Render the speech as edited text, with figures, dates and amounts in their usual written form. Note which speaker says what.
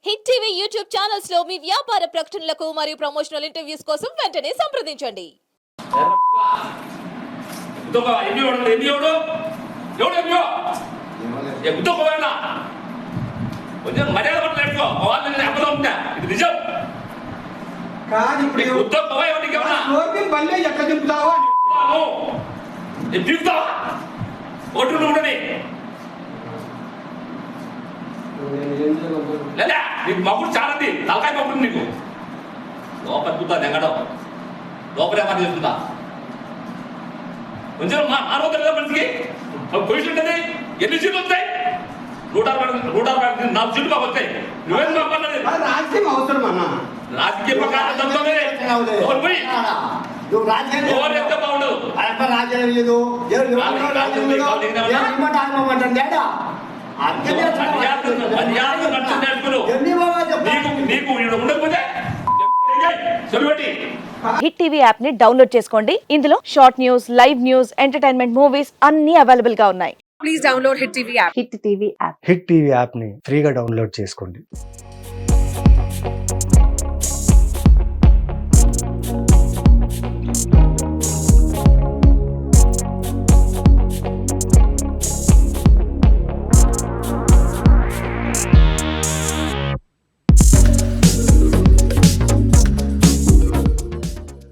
Speaker 1: Hit TV YouTube channels లో మీ వ్యాపార ప్రకటనలకు మరియు ప్రమోషనల్ ఇంటర్వ్యూస్ కోసం వెంటనే సంప్రదించండి.
Speaker 2: లేదా నీకు మగుడు చాలా తలకాయ మగుడు నీకు లోపల చూద్దా ఎక్కడో లోపలే పని చేస్తుందా కొంచెం మానవత మనిషికి పొజిషన్ ఉంటుంది. ఎన్ని సీట్లు వస్తాయి? 140 4 సీట్లు మాకు వస్తాయి. నువ్వేం మాట్లాడలేదు.
Speaker 3: రాజకీయం అవసరం అన్న.
Speaker 2: రాజకీయ ప్రకారం బాగుండదు.
Speaker 3: రాజ్యం లేదు
Speaker 4: హిట్ టీవీ యాప్ ని డౌన్లోడ్ చేసుకోండి. ఇందులో short news, live news, entertainment movies అన్ని అవైలబుల్ గా ఉన్నాయి.
Speaker 5: Please download Hit TV app.
Speaker 4: Hit TV app.
Speaker 6: Hit TV app ని ఫ్రీగా డౌన్లోడ్ చేసుకోండి.